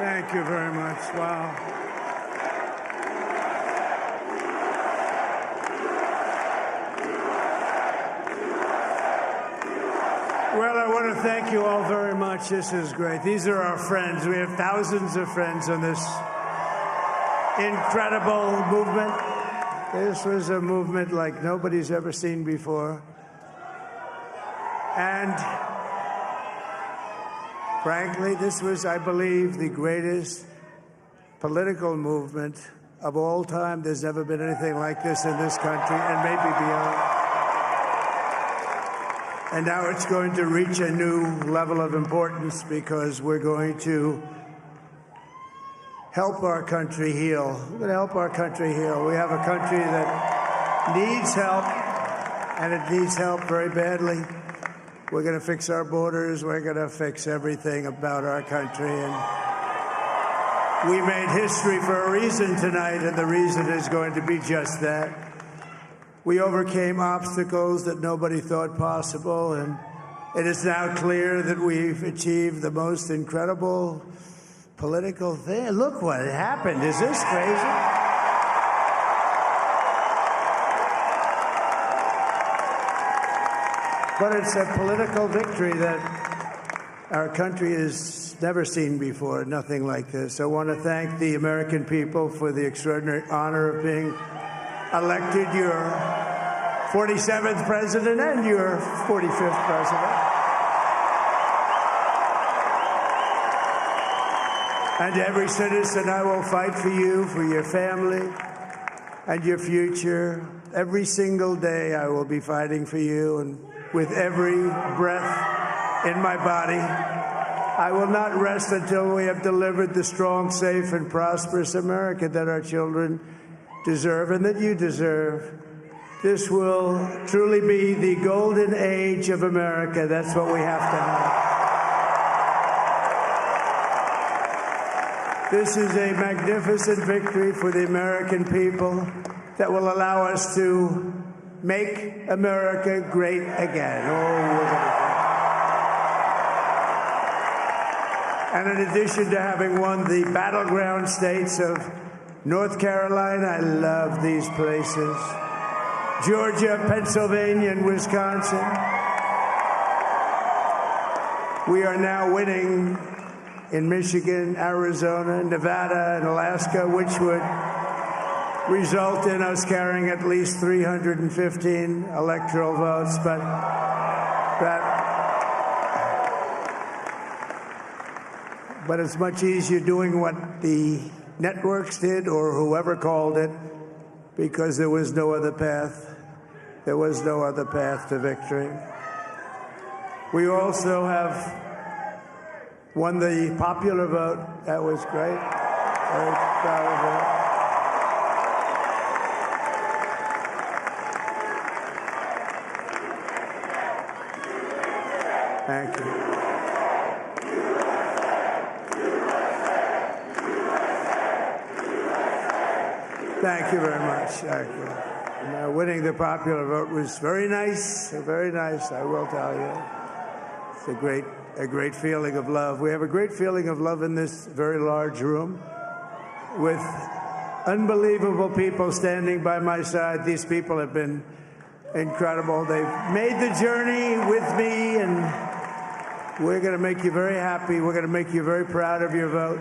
Thank you very much. Wow. Well, I want to thank you all very much. This is great. These are our friends. We have thousands of friends on this incredible movement. This was a movement like nobody's ever seen before. And frankly, this was, I believe, the greatest political movement of all time. There's never been anything like this in this country, and maybe beyond. And now it's going to reach a new level of importance because we're going to help our country heal. We're going to help our country heal. We have a country that needs help, and it needs help very badly. We're going to fix our borders. We're going to fix everything about our country. And we made history for a reason tonight, and the reason is going to be just that. We overcame obstacles that nobody thought possible, and it is now clear that we've achieved the most incredible political thing. Look what happened. Is this crazy? But it's a political victory that our country has never seen before, nothing like this. I want to thank the American people for the extraordinary honor of being elected your 47th president and your 45th president. And every citizen, I will fight for you, for your family, and your future. Every single day, I will be fighting for you, and with every breath in my body, I will not rest until we have delivered the strong, safe, and prosperous America that our children deserve and that you deserve. This will truly be the golden age of America. That's what we have to have. This is a magnificent victory for the American people that will allow us to make America great again. And in addition to having won the battleground states of North Carolina, I love these places, Georgia, Pennsylvania, and Wisconsin, we are now winning in Michigan, Arizona, Nevada, and Alaska, which would result in us carrying at least 315 electoral votes. But it's much easier doing what the networks did or whoever called it, because there was no other path. There was no other path to victory. We also have won the popular vote. That was great. Very proud of that. Thank you. Thank you very much. Thank you. And, winning the popular vote was very nice, I will tell you. It's a great feeling of love. We have a great feeling of love in this very large room with unbelievable people standing by my side. These people have been incredible. They've made the journey with me, and we're going to make you very happy. We're going to make you very proud of your vote.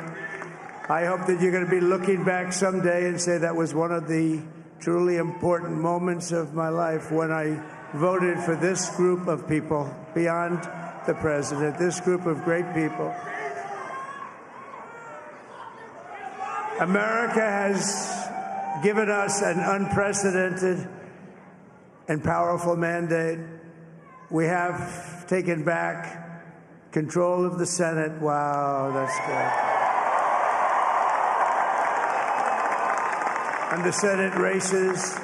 I hope that you're going to be looking back someday and say that was one of the truly important moments of my life when I voted for this group of people beyond the president, this group of great people. America has given us an unprecedented and powerful mandate. We have taken back control of the Senate. Wow, that's good. And the Senate races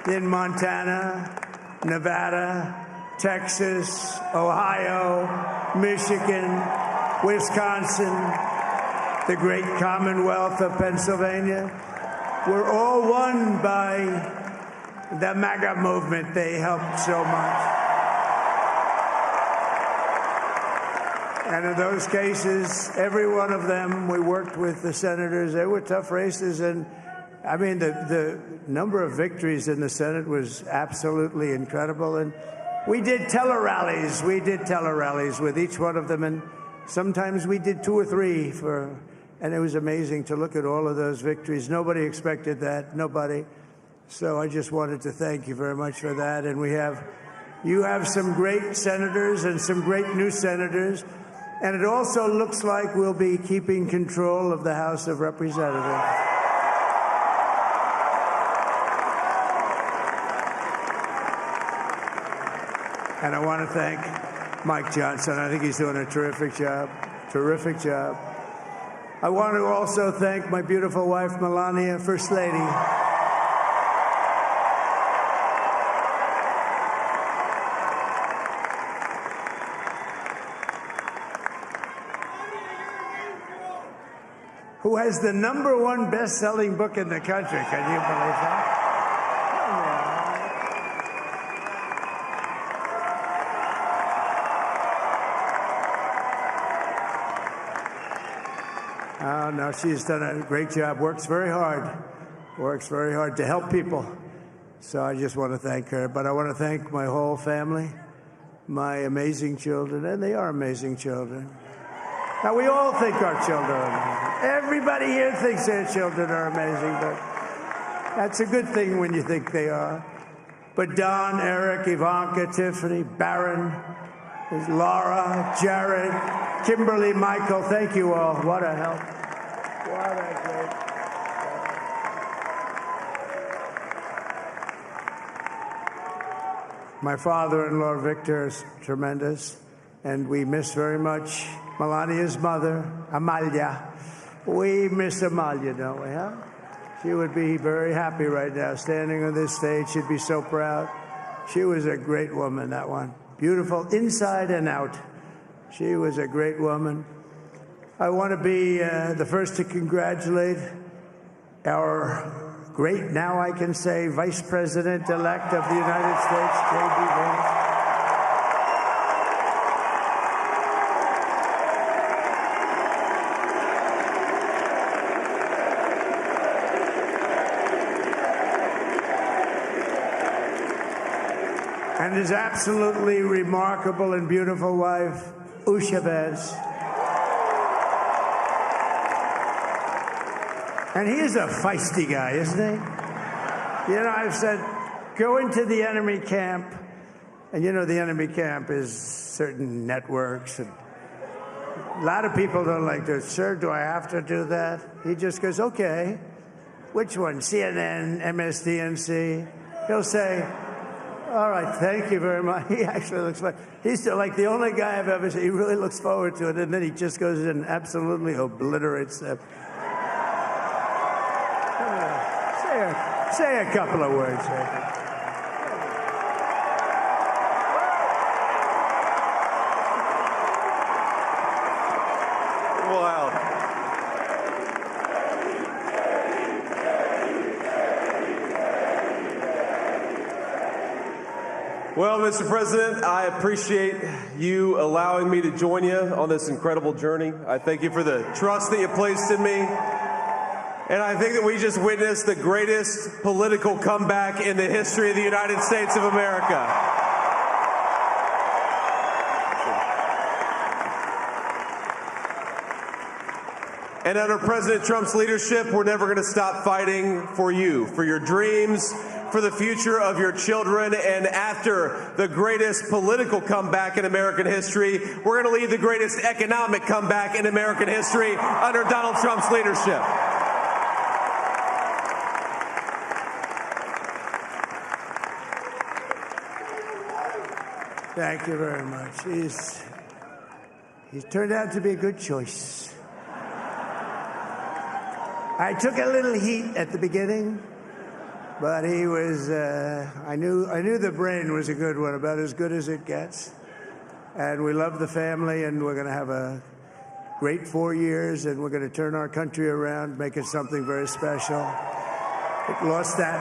in Montana, Nevada, Texas, Ohio, Michigan, Wisconsin, the great Commonwealth of Pennsylvania, were all won by the MAGA movement. They helped so much. And in those cases, every one of them, we worked with the senators. They were tough races. And I mean, the number of victories in the Senate was absolutely incredible. And we did tele-rallies. We did tele-rallies with each one of them. And sometimes we did 2 or 3 and it was amazing to look at all of those victories. Nobody expected that, nobody. So I just wanted to thank you very much for that. And you have some great senators and some great new senators. And it also looks like we'll be keeping control of the House of Representatives. And I want to thank Mike Johnson. I think he's doing a terrific job. Terrific job. I want to also thank my beautiful wife, Melania, First Lady. Who has the #1 best-selling book in the country. Can you believe that? Oh, no, she's done a great job. Works very hard to help people. So I just want to thank her. But I want to thank my whole family, my amazing children, and they are amazing children. Now, we all think our children are amazing. Everybody here thinks their children are amazing, but that's a good thing when you think they are. But Don, Eric, Ivanka, Tiffany, Barron, Laura, Jared, Kimberly, Michael, thank you all. What a help. What a great help. My father-in-law, Victor, is tremendous, and we miss very much Melania's mother, Amalia. We miss Amalia, don't we, huh? She would be very happy right now, standing on this stage. She'd be so proud. She was a great woman, that one. Beautiful inside and out. She was a great woman. I want to be the first to congratulate our great, now I can say, Vice President-elect of the United States, J.D. Vance. And his absolutely remarkable and beautiful wife, Usha Vance. And he is a feisty guy, isn't he? You know, I've said, go into the enemy camp. And you know, the enemy camp is certain networks. And a lot of people don't like this. Sir, do I have to do that? He just goes, okay. Which one? CNN, MSDNC? He'll say, all right, thank you very much. He actually looks like, he's like the only guy I've ever seen. He really looks forward to it, and then he just goes in and absolutely obliterates them. Say a couple of words. Wow. Well, Mr. President, I appreciate you allowing me to join you on this incredible journey. I thank you for the trust that you placed in me. And I think that we just witnessed the greatest political comeback in the history of the United States of America. And under President Trump's leadership, we're never going to stop fighting for you, for your dreams, for the future of your children. And after the greatest political comeback in American history, we're going to lead the greatest economic comeback in American history under Donald Trump's leadership. Thank you very much. He's turned out to be a good choice. I took a little heat at the beginning, but he was, I knew the brain was a good one, about as good as it gets. And we love the family, and we're going to have a great 4 years, and we're going to turn our country around, make it something very special. It lost that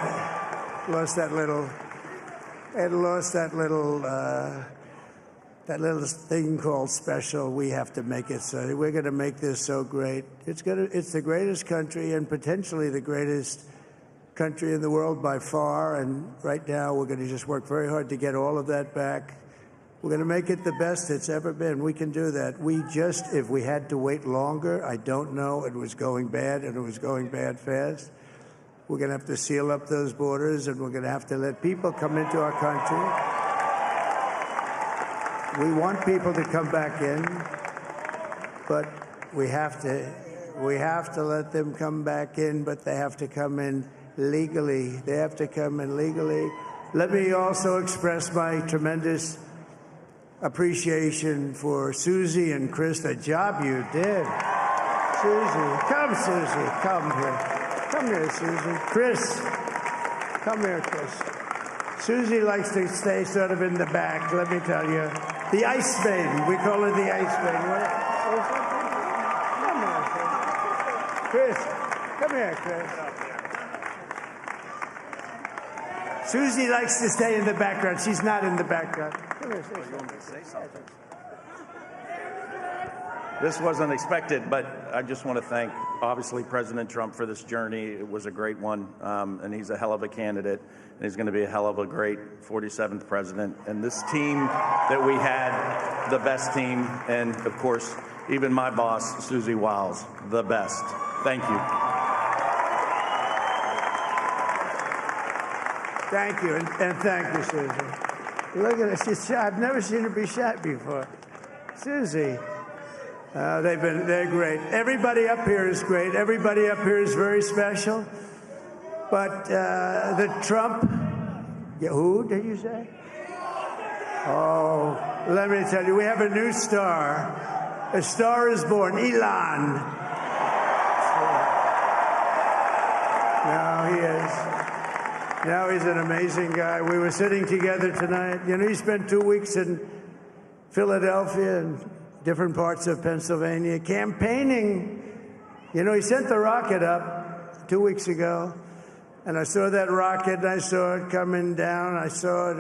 that little thing called special, we have to make it so. We're going to make this so great. It's the greatest country and potentially the greatest country in the world by far. And right now, we're going to just work very hard to get all of that back. We're going to make it the best it's ever been. We can do that. If we had to wait longer, I don't know. It was going bad, and it was going bad fast. We're going to have to seal up those borders, and we're going to have to let people come into our country. We want people to come back in, but we have to let them come back in, but they have to come in legally. They have to come in legally. Let me also express my tremendous appreciation for Susie and Chris, the job you did. Susie, come here. Come here, Susie. Chris, come here, Chris. Susie likes to stay sort of in the back, let me tell you. The Ice Maiden. We call her the Ice Maiden. Come here, Chris. Come here, Chris. Susie likes to stay in the background. She's not in the background. Come here, say something. This wasn't expected, but I just want to thank, obviously, President Trump for this journey. It was a great one, and he's a hell of a candidate, and he's going to be a hell of a great 47th president. And this team that we had, the best team, and, of course, even my boss, Susie Wiles, the best. Thank you. Thank you, and thank you, Susie. Look at her. She's shy. I've never seen her be shy before. Susie. They're great. Everybody up here is great. Everybody up here is very special. But the Trump, who did you say? Oh, let me tell you, we have a new star. A star is born, Elon. Now he is. Now he's an amazing guy. We were sitting together tonight. You know, he spent 2 weeks in Philadelphia and different parts of Pennsylvania, campaigning. You know, he sent the rocket up 2 weeks ago, and I saw that rocket, and I saw it coming down. I saw it.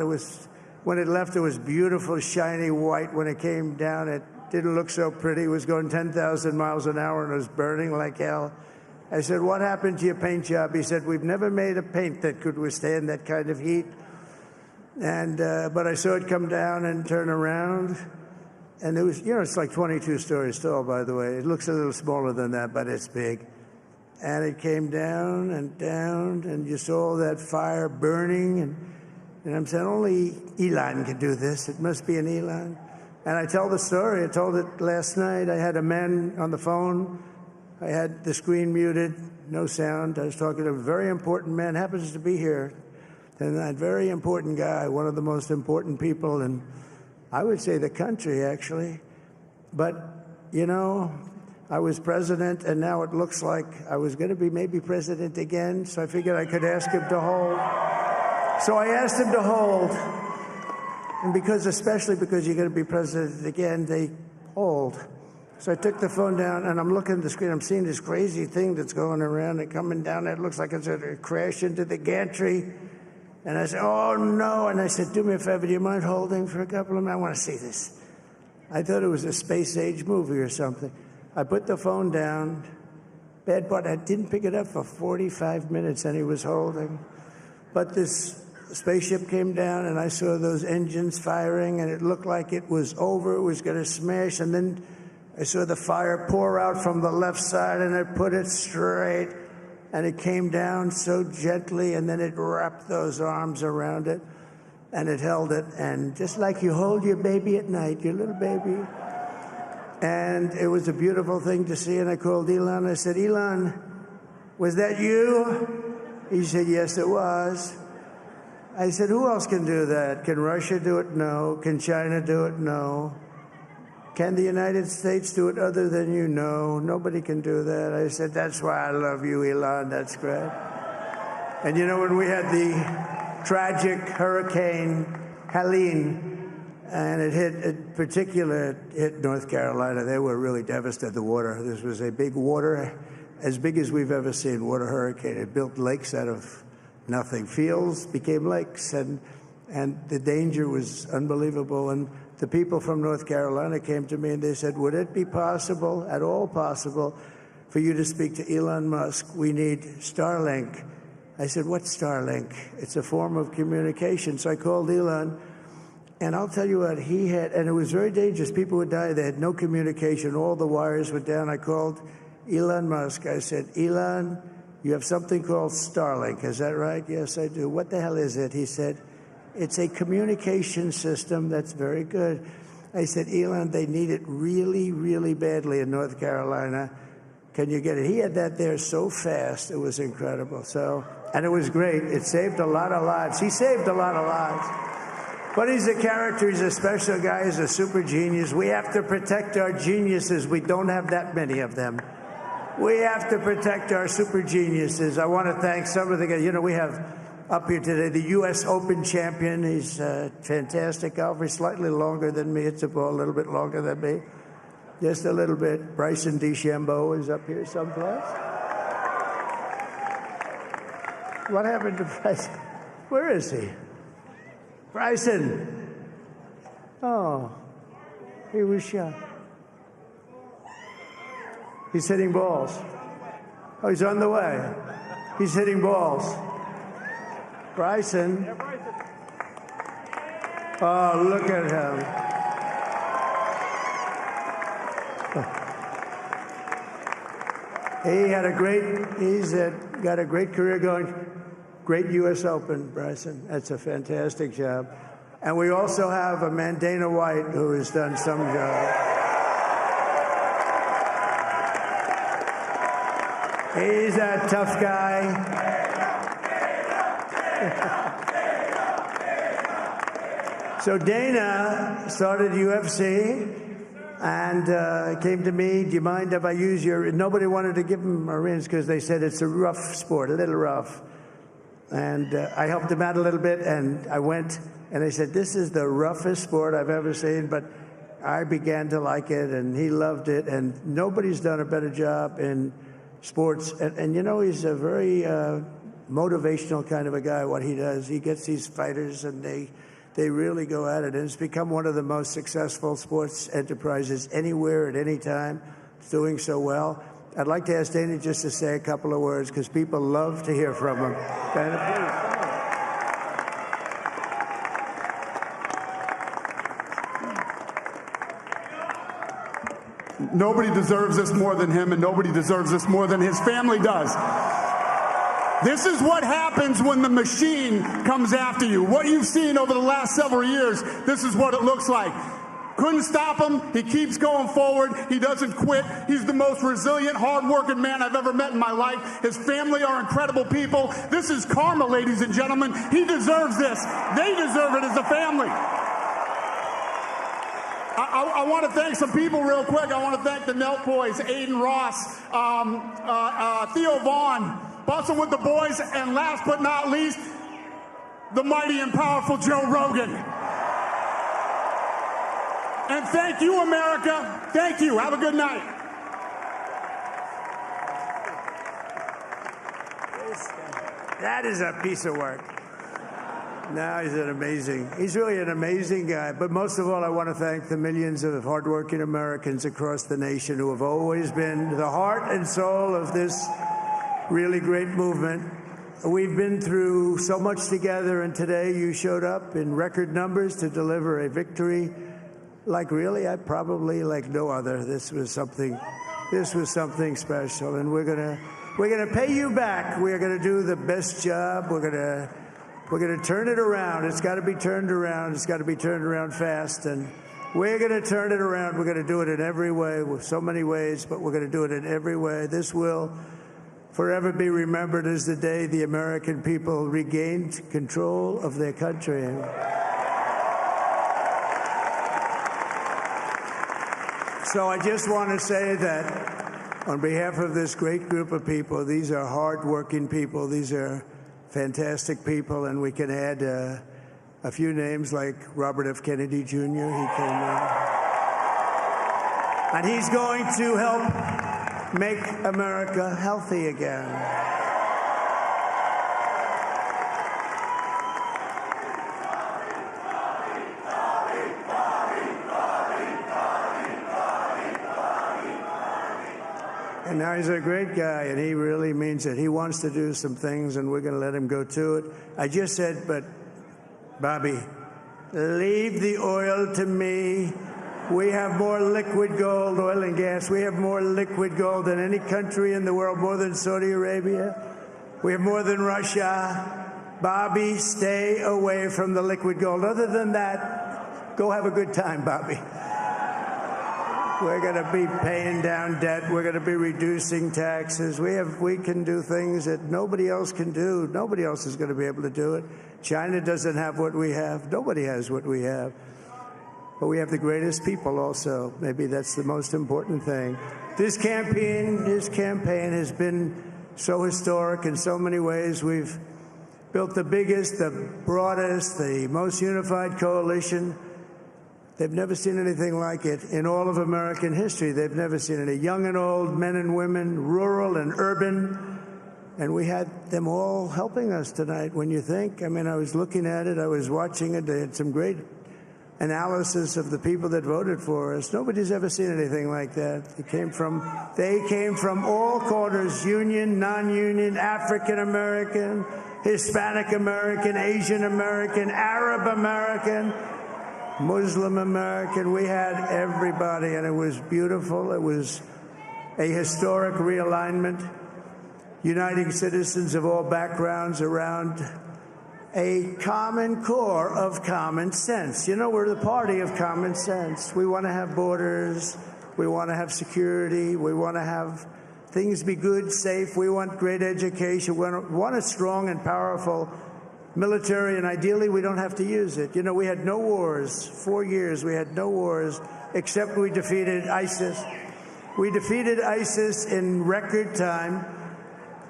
When it left, it was beautiful, shiny white. When it came down, it didn't look so pretty. It was going 10,000 miles an hour, and it was burning like hell. I said, what happened to your paint job? He said, we've never made a paint that could withstand that kind of heat. And but I saw it come down and turn around. And it was, you know, it's like 22 stories tall, by the way. It looks a little smaller than that, but it's big. And it came down, and you saw that fire burning. And I'm saying, only Elon can do this. It must be an Elon. And I tell the story. I told it last night. I had a man on the phone. I had the screen muted, no sound. I was talking to a very important man, happens to be here. And that very important guy, one of the most important people in, I would say, the country, actually. But, you know, I was president, and now it looks like I was going to be maybe president again, so I figured I could ask him to hold. So I asked him to hold. And especially because you're going to be president again, they hold. So I took the phone down, and I'm looking at the screen. I'm seeing this crazy thing that's going around and coming down. It looks like it's going to crash into the gantry. And I said, oh, no. And I said, do me a favor, do you mind holding for a couple of minutes? I want to see this. I thought it was a space-age movie or something. I put the phone down. Bad part, I didn't pick it up for 45 minutes, and he was holding. But this spaceship came down, and I saw those engines firing, and it looked like it was over. It was going to smash. And then I saw the fire pour out from the left side, and I put it straight. And it came down so gently, and then it wrapped those arms around it, and it held it. And just like you hold your baby at night, your little baby. And it was a beautiful thing to see. And I called Elon. I said, Elon, was that you? He said, yes, it was. I said, who else can do that? Can Russia do it? No. Can China do it? No. Can the United States do it other than you? No, nobody can do that. I said, that's why I love you, Elon. That's great. And you know, when we had the tragic Hurricane Helene, and it hit North Carolina, they were really devastated, the water. This was a big water, as big as we've ever seen, water hurricane. It built lakes out of nothing. Fields became lakes, and the danger was unbelievable. And the people from North Carolina came to me and they said, would it be possible, at all possible, for you to speak to Elon Musk? We need Starlink. I said, what's Starlink? It's a form of communication. So I called Elon, and I'll tell you what, he had, and it was very dangerous. People would die. They had no communication. All the wires were down. I called Elon Musk. I said, Elon, you have something called Starlink. Is that right? Yes, I do. What the hell is it? He said, it's a communication system that's very good. I said, Elon, they need it really, really badly in North Carolina. Can you get it? He had that there so fast. It was incredible. So, and it was great. It saved a lot of lives. He saved a lot of lives. But he's a character. He's a special guy. He's a super genius. We have to protect our geniuses. We don't have that many of them. We have to protect our super geniuses. I want to thank some of the guys. You know, we have up here today the U.S. Open champion. He's a fantastic golfer. He's slightly longer than me. It's a ball a little bit longer than me. Just a little bit. Bryson DeChambeau is up here someplace. What happened to Bryson? Where is he? Bryson. Oh, he was shot. He's hitting balls. Oh, he's on the way. He's hitting balls. Bryson. Oh, look at him. He's got a great career going. Great U.S. Open, Bryson. That's a fantastic job. And we also have a man, Dana White, who has done some job. He's a tough guy. So Dana started UFC and came to me, do you mind if I use your... Nobody wanted to give him a rinse because they said it's a rough sport, a little rough. And I helped him out a little bit, and I went, and they said, this is the roughest sport I've ever seen, but I began to like it, and he loved it, and nobody's done a better job in sports. And you know, he's a very motivational kind of a guy, what he does. He gets these fighters, and they really go at it, and it's become one of the most successful sports enterprises anywhere at any time. It's doing so well. I'd like to ask Dana just to say a couple of words because people love to hear from him. Dana, please. Nobody deserves this more than him, and nobody deserves this more than his family does. This is what happens when the machine comes after you. What you've seen over the last several years, this is what it looks like. Couldn't stop him. He keeps going forward. He doesn't quit. He's the most resilient, hard-working man I've ever met in my life. His family are incredible people. This is karma, ladies and gentlemen. He deserves this. They deserve it as a family. I want to thank some people real quick. I want to thank the Nelk Boys, Aiden Ross, Theo Vaughn, Bustin' with the Boys, and last but not least, the mighty and powerful Joe Rogan. And thank you, America. Thank you. Have a good night. That is a piece of work. No, he's really an amazing guy. But most of all, I want to thank the millions of hardworking Americans across the nation who have always been the heart and soul of this really great movement. We've been through so much together, and today you showed up in record numbers to deliver a victory like really, probably like no other. This was something special, and we're gonna pay you back. We're gonna do the best job. We're gonna turn it around. It's got to be turned around. It's got to be turned around fast, and we're gonna turn it around. We're gonna do it in every way, with so many ways, but we're gonna do it in every way. This will forever be remembered as the day the American people regained control of their country. So I just want to say that on behalf of this great group of people, these are hard-working people. These are fantastic people, and we can add a few names like Robert F. Kennedy Jr. He came in. And he's going to help make America healthy again. And now he's a great guy, and he really means it. He wants to do some things, and we're going to let him go to it. I just said, but, Bobby, leave the oil to me. We have more liquid gold, oil and gas. We have more liquid gold than any country in the world, more than Saudi Arabia. We have more than Russia. Bobby, stay away from the liquid gold. Other than that, go have a good time, Bobby. We're going to be paying down debt. We're going to be reducing taxes. We can do things that nobody else can do. Nobody else is going to be able to do it. China doesn't have what we have. Nobody has what we have. But we have the greatest people also. Maybe that's the most important thing. This campaign has been so historic in so many ways. We've built the biggest, the broadest, the most unified coalition. They've never seen anything like it in all of American history. They've never seen it. Young and old, men and women, rural and urban. And we had them all helping us tonight. When you think, I mean, I was looking at it, I was watching it. They had some great analysis of the people that voted for us. Nobody's ever seen anything like that. They came from all corners, union, non-union, African American, Hispanic American, Asian American, Arab American, Muslim American. We had everybody, and it was beautiful. It was a historic realignment, uniting citizens of all backgrounds around a common core of common sense. You know, we're the party of common sense. We want to have borders. We want to have security. We want to have things be good, safe. We want great education. We want a strong and powerful military, and ideally we don't have to use it. You know, we had no wars. 4 years we had no wars, except we defeated ISIS. We defeated ISIS in record time.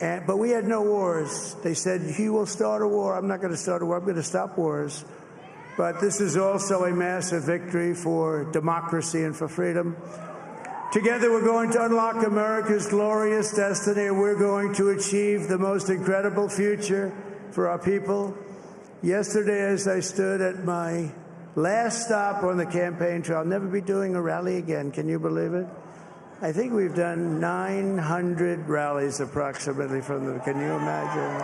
But we had no wars. They said, he will start a war. I'm not going to start a war. I'm going to stop wars. But this is also a massive victory for democracy and for freedom. Together, we're going to unlock America's glorious destiny, and we're going to achieve the most incredible future for our people. Yesterday, as I stood at my last stop on the campaign trail, I'll never be doing a rally again. Can you believe it? I think we've done 900 rallies approximately from them. Can you imagine?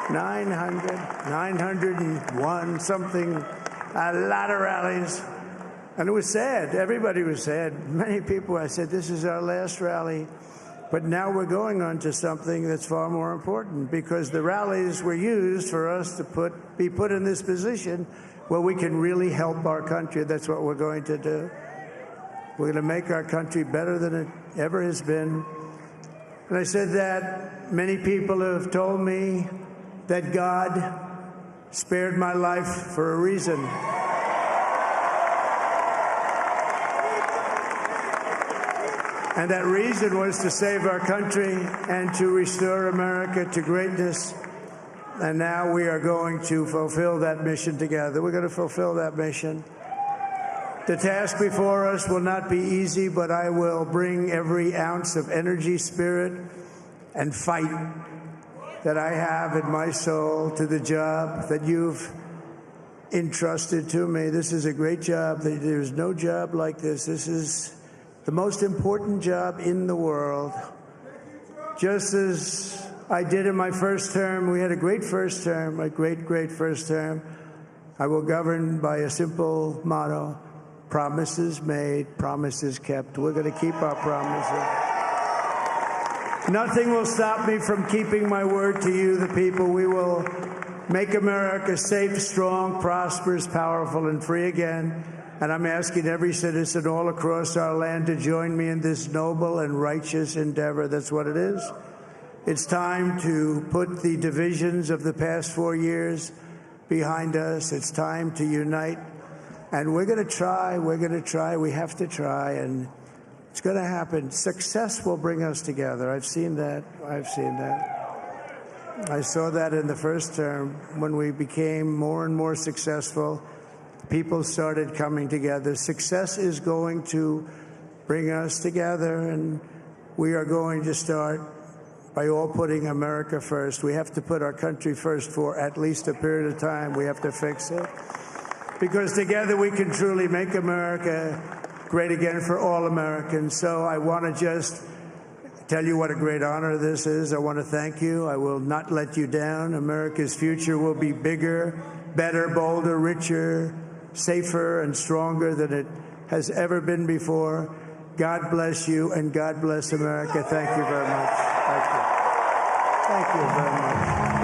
901, something, a lot of rallies. And it was sad. Everybody was sad. Many people, I said, this is our last rally. But now we're going on to something that's far more important, because the rallies were used for us to be put in this position where we can really help our country. That's what we're going to do. We're going to make our country better than it ever has been. And I said that many people have told me that God spared my life for a reason. And that reason was to save our country and to restore America to greatness. And now we are going to fulfill that mission together. We're going to fulfill that mission. The task before us will not be easy, but I will bring every ounce of energy, spirit, and fight that I have in my soul to the job that you've entrusted to me. This is a great job. There's no job like this. This is the most important job in the world. Just as I did in my first term, we had a great first term, a great, great first term. I will govern by a simple motto: promises made, promises kept. We're going to keep our promises. Nothing will stop me from keeping my word to you, the people. We will make America safe, strong, prosperous, powerful, and free again. And I'm asking every citizen all across our land to join me in this noble and righteous endeavor. That's what it is. It's time to put the divisions of the past 4 years behind us. It's time to unite. And we're going to try, we have to try, and it's going to happen. Success will bring us together. I've seen that. I saw that in the first term. When we became more and more successful, people started coming together. Success is going to bring us together, and we are going to start by all putting America first. We have to put our country first for at least a period of time. We have to fix it. Because together we can truly make America great again for all Americans. So I want to just tell you what a great honor this is. I want to thank you. I will not let you down. America's future will be bigger, better, bolder, richer, safer, and stronger than it has ever been before. God bless you, and God bless America. Thank you very much. Thank you. Thank you very much.